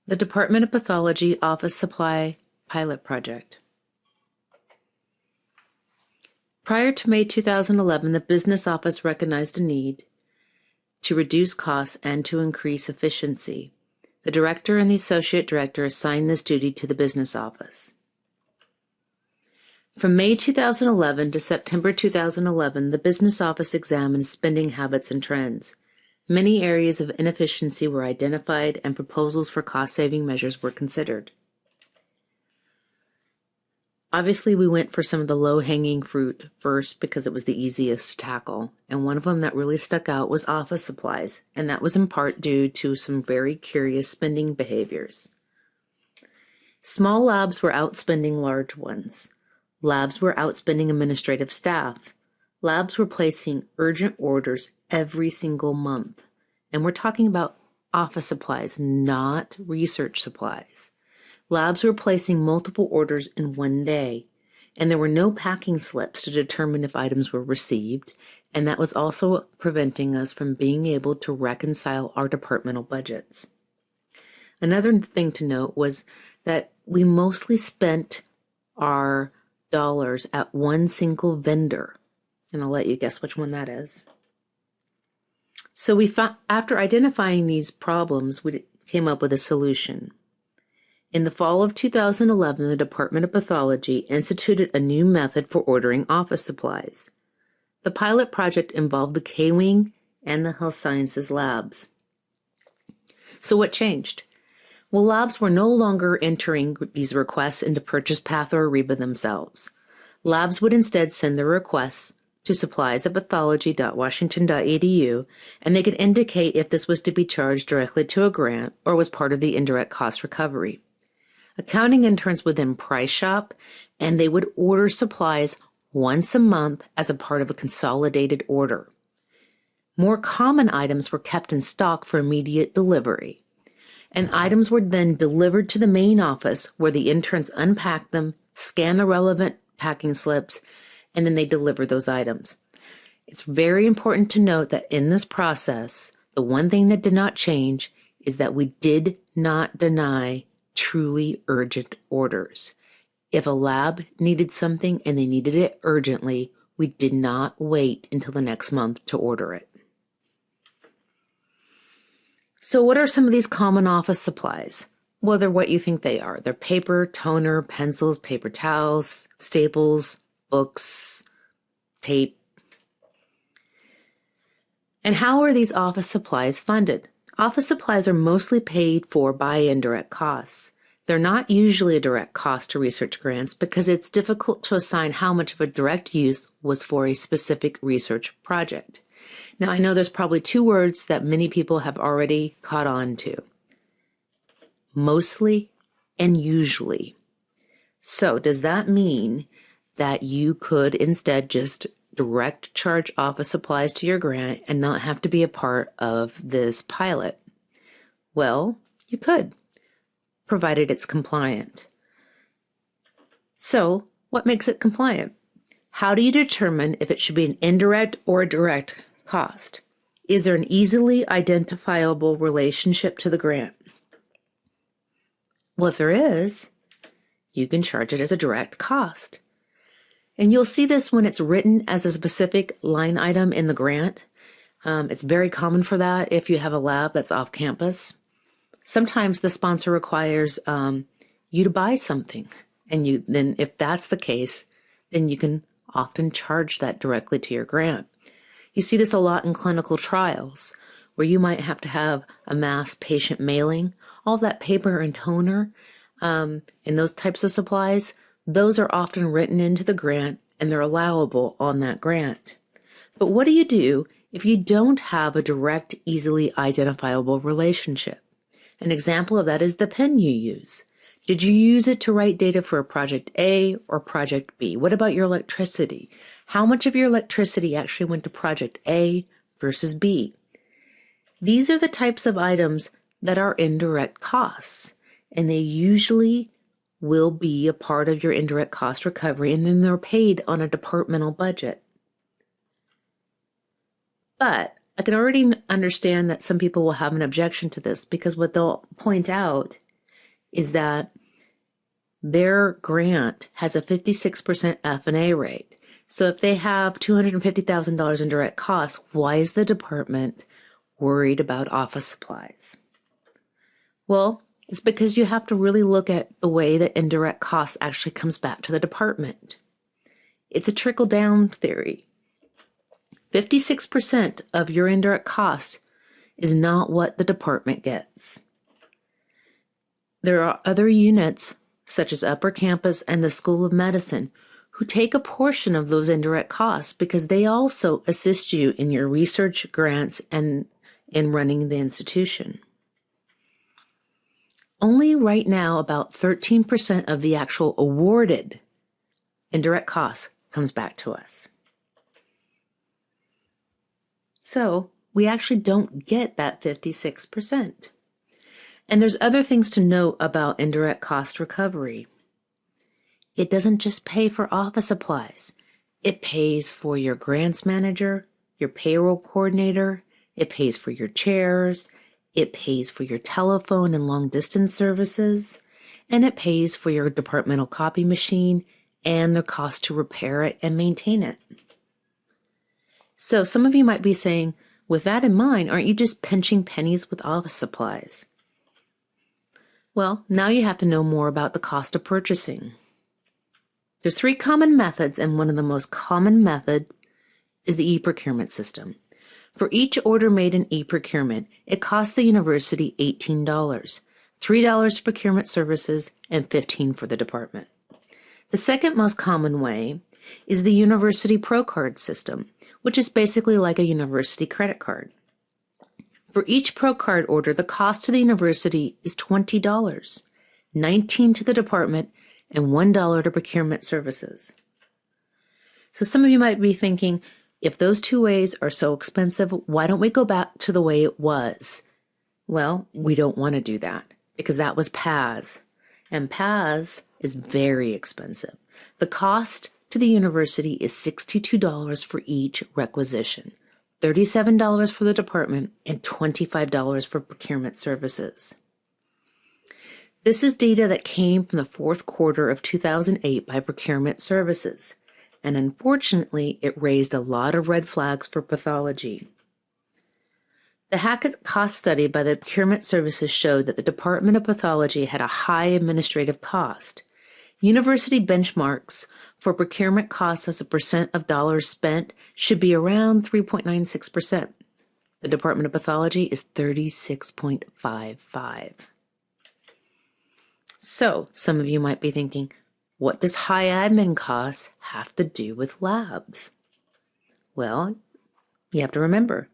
The Department of Pathology Office Supply Pilot Project. Prior to May 2011, the Business Office recognized a need to reduce costs and to increase efficiency. The Director and the Associate Director assigned this duty to the Business Office. From May 2011 to September 2011, the Business Office examined spending habits and trends. Many areas of inefficiency were identified and proposals for cost-saving measures were considered. Obviously, we went for some of the low-hanging fruit first because it was the easiest to tackle, and one of them that really stuck out was office supplies, and that was in part due to some very curious spending behaviors. Small labs were outspending large ones. Labs were outspending administrative staff. Labs were placing urgent orders every single month, and we're talking about office supplies, not research supplies. Labs were placing multiple orders in one day, and there were no packing slips to determine if items were received, and that was also preventing us from being able to reconcile our departmental budgets. Another thing to note was that we mostly spent our dollars at one single vendor, and I'll let you guess which one that is. So after identifying these problems, we came up with a solution. In the fall of 2011, the Department of Pathology instituted a new method for ordering office supplies. The pilot project involved the K-Wing and the Health Sciences labs. So what changed? Well, labs were no longer entering these requests into Purchase Path or Ariba themselves. Labs would instead send their requests to supplies@pathology.washington.edu, and they could indicate if this was to be charged directly to a grant or was part of the indirect cost recovery. Accounting interns would then price shop, and they would order supplies once a month as a part of a consolidated order. More common items were kept in stock for immediate delivery, and items were then delivered to the main office where the interns unpacked them, scanned the relevant packing slips, and then they delivered those items. It's very important to note that in this process, the one thing that did not change is that we did not deny truly urgent orders. If a lab needed something and they needed it urgently, we did not wait until the next month to order it. So what are some of these common office supplies? Well, they're what you think they are. They're paper, toner, pencils, paper towels, staples, books, tape. And how are these office supplies funded? Office supplies are mostly paid for by indirect costs. They're not usually a direct cost to research grants because it's difficult to assign how much of a direct use was for a specific research project. Now, I know there's probably two words that many people have already caught on to. Mostly and usually. So does that mean that you could instead just direct charge office supplies to your grant and not have to be a part of this pilot? Well, you could, provided it's compliant. So, what makes it compliant? How do you determine if it should be an indirect or a direct cost? Is there an easily identifiable relationship to the grant? Well, if there is, you can charge it as a direct cost. And you'll see this when it's written as a specific line item in the grant. It's very common for that if you have a lab that's off campus. Sometimes the sponsor requires you to buy something. And then if that's the case, then you can often charge that directly to your grant. You see this a lot in clinical trials where you might have to have a mass patient mailing. All that paper and toner and those types of supplies, those are often written into the grant and they're allowable on that grant. But what do you do if you don't have a direct, easily identifiable relationship? An example of that is the pen you use. Did you use it to write data for project A or project B? What about your electricity? How much of your electricity actually went to project A versus B? These are the types of items that are indirect costs, and they usually will be a part of your indirect cost recovery, and then they're paid on a departmental budget. But I can already understand that some people will have an objection to this because what they'll point out is that their grant has a 56% F&A rate. So if they have $250,000 in direct costs, why is the department worried about office supplies? Well, it's because you have to really look at the way that indirect costs actually comes back to the department. It's a trickle-down theory. 56% of your indirect cost is not what the department gets. There are other units, such as Upper Campus and the School of Medicine, who take a portion of those indirect costs because they also assist you in your research, grants, and in running the institution. Only right now about 13% of the actual awarded indirect costs comes back to us. So we actually don't get that 56%. And there's other things to note about indirect cost recovery. It doesn't just pay for office supplies. It pays for your grants manager, your payroll coordinator, it pays for your chairs, it pays for your telephone and long distance services, and it pays for your departmental copy machine and the cost to repair it and maintain it. So some of you might be saying, with that in mind, aren't you just pinching pennies with office supplies? Well, now you have to know more about the cost of purchasing. There's 3 common methods, and one of the most common method is the e-procurement system. For each order made in e-procurement, it costs the university $18, $3 to procurement services, and $15 for the department. The second most common way is the university pro card system, which is basically like a university credit card. For each pro card order, the cost to the university is $20, $19 to the department, and $1 to procurement services. So some of you might be thinking, if those 2 ways are so expensive, why don't we go back to the way it was? Well, we don't want to do that because that was PAS. And PAS is very expensive. The cost to the university is $62 for each requisition, $37 for the department, and $25 for procurement services. This is data that came from the 4th quarter of 2008 by Procurement Services, and unfortunately, it raised a lot of red flags for pathology. The Hackett cost study by the Procurement Services showed that the Department of Pathology had a high administrative cost. University benchmarks for procurement costs as a percent of dollars spent should be around 3.96%. The Department of Pathology is 36.55. So, some of you might be thinking, what does high admin costs have to do with labs? Well, you have to remember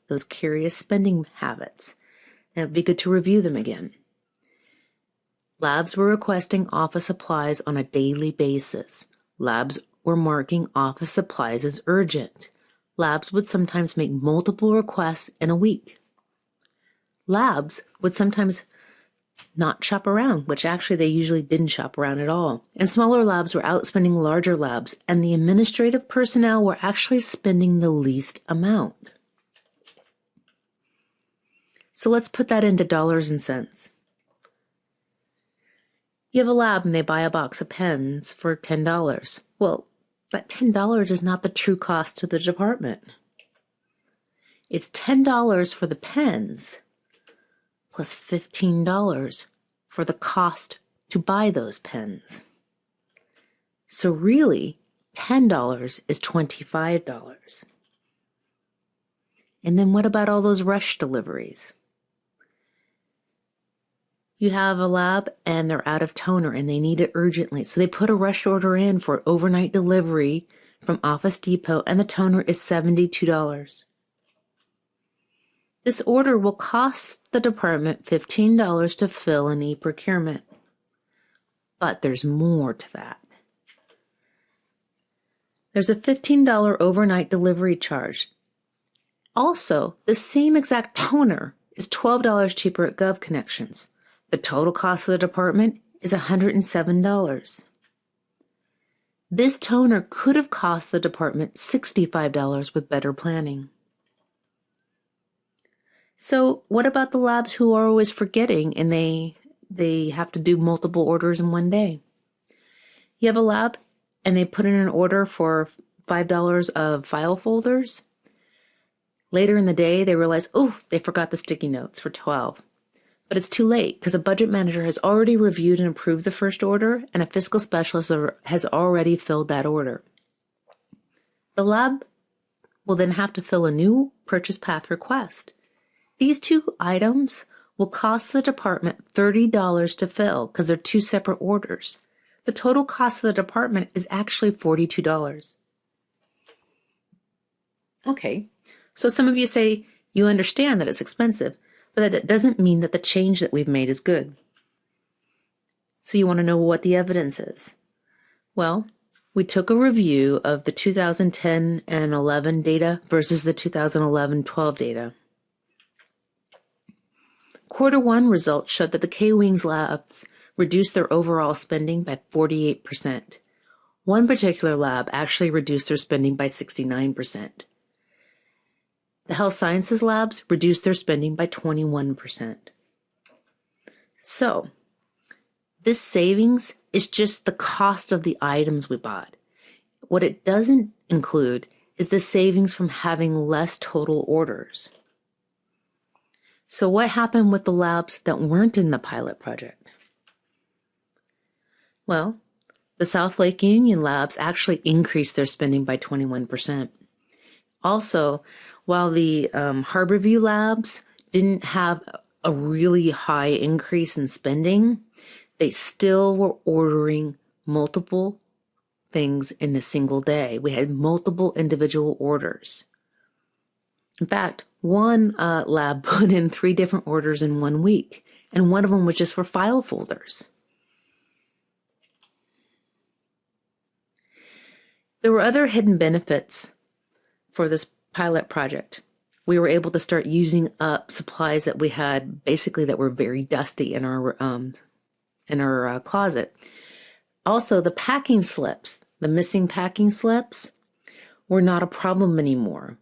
those curious spending habits. And it'd be good to review them again. Labs were requesting office supplies on a daily basis. Labs were marking office supplies as urgent. Labs would sometimes make multiple requests in a week. Labs would sometimes not shop around, which actually they usually didn't shop around at all. And smaller labs were outspending larger labs, and the administrative personnel were actually spending the least amount. So let's put that into dollars and cents. You have a lab and they buy a box of pens for $10. Well, that $10 is not the true cost to the department. It's $10 for the pens plus $15 for the cost to buy those pens. So really, $10 is $25. And then what about all those rush deliveries? You have a lab and they're out of toner and they need it urgently. So they put a rush order in for overnight delivery from Office Depot and the toner is $72. This order will cost the department $15 to fill an e-procurement. But there's more to that. There's a $15 overnight delivery charge. Also, the same exact toner is $12 cheaper at GovConnections. The total cost of the department is $107. This toner could have cost the department $65 with better planning. So what about the labs who are always forgetting and they they have to do multiple orders in one day. You have a lab and they put in an order for $5 of file folders. Later in the day, they realize, oh, they forgot the sticky notes for 12. But it's too late because a budget manager has already reviewed and approved the first order, and a fiscal specialist has already filled that order. The lab will then have to fill a new purchase path request. These two items will cost the department $30 to fill because they're two separate orders. The total cost of the department is actually $42. Okay, so some of you say you understand that it's expensive, but that doesn't mean that the change that we've made is good. So you want to know what the evidence is. Well, we took a review of the 2010 and 11 data versus the 2011-12 data. Quarter 1 results showed that the K-Wings labs reduced their overall spending by 48%. One particular lab actually reduced their spending by 69%. The health sciences labs reduced their spending by 21%. So, this savings is just the cost of the items we bought. What it doesn't include is the savings from having less total orders. So what happened with the labs that weren't in the pilot project? Well, the South Lake Union labs actually increased their spending by 21%. Also, while the Harborview labs didn't have a really high increase in spending, they still were ordering multiple things in a single day. We had multiple individual orders. In fact, one lab put in 3 different orders in 1 week, and one of them was just for file folders. There were other hidden benefits for this pilot project. We were able to start using up supplies that we had basically that were very dusty in our closet. Also, the packing slips, the missing packing slips, were not a problem anymore.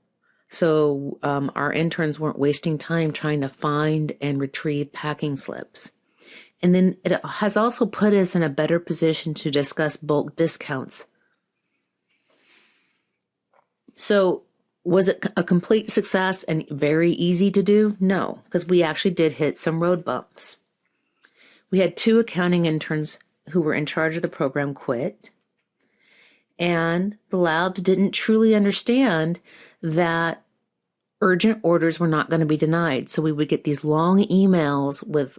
So our interns weren't wasting time trying to find and retrieve packing slips. And then it has also put us in a better position to discuss bulk discounts. So was it a complete success and very easy to do? No, because we actually did hit some road bumps. We had 2 accounting interns who were in charge of the program quit, and the labs didn't truly understand that urgent orders were not going to be denied. So we would get these long emails with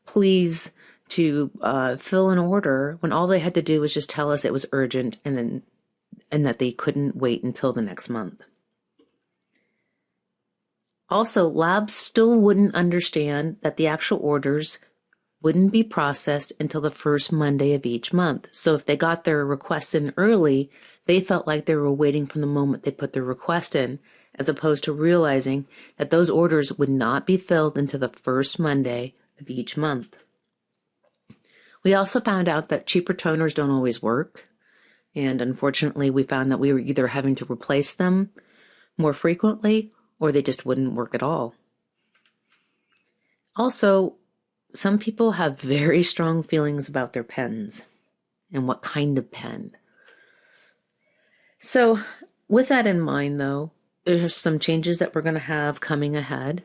pleas to fill an order when all they had to do was just tell us it was urgent and that they couldn't wait until the next month. Also, labs still wouldn't understand that the actual orders wouldn't be processed until the first Monday of each month. So if they got their requests in early, they felt like they were waiting from the moment they put their request in, as opposed to realizing that those orders would not be filled until the first Monday of each month. We also found out that cheaper toners don't always work. And unfortunately, we found that we were either having to replace them more frequently or they just wouldn't work at all. Also, some people have very strong feelings about their pens and what kind of pen. So with that in mind, though, there's some changes that we're going to have coming ahead.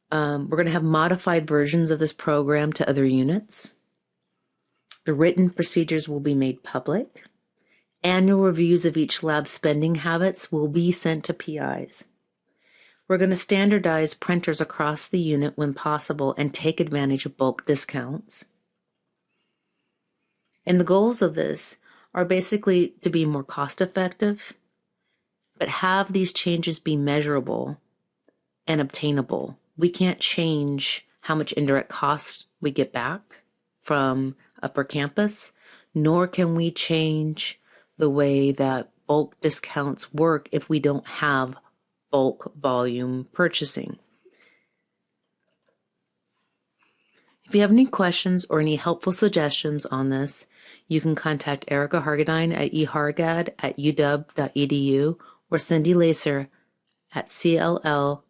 We're going to have modified versions of this program to other units. The written procedures will be made public. Annual reviews of each lab's spending habits will be sent to PIs. We're going to standardize printers across the unit when possible and take advantage of bulk discounts. And the goals of this are basically to be more cost effective, but have these changes be measurable and obtainable. We can't change how much indirect cost we get back from Upper Campus, nor can we change the way that bulk discounts work if we don't have bulk volume purchasing. If you have any questions or any helpful suggestions on this, you can contact Erica Hargadine at ehargad@uw.edu or Cindy Lacer at cll@uw.edu.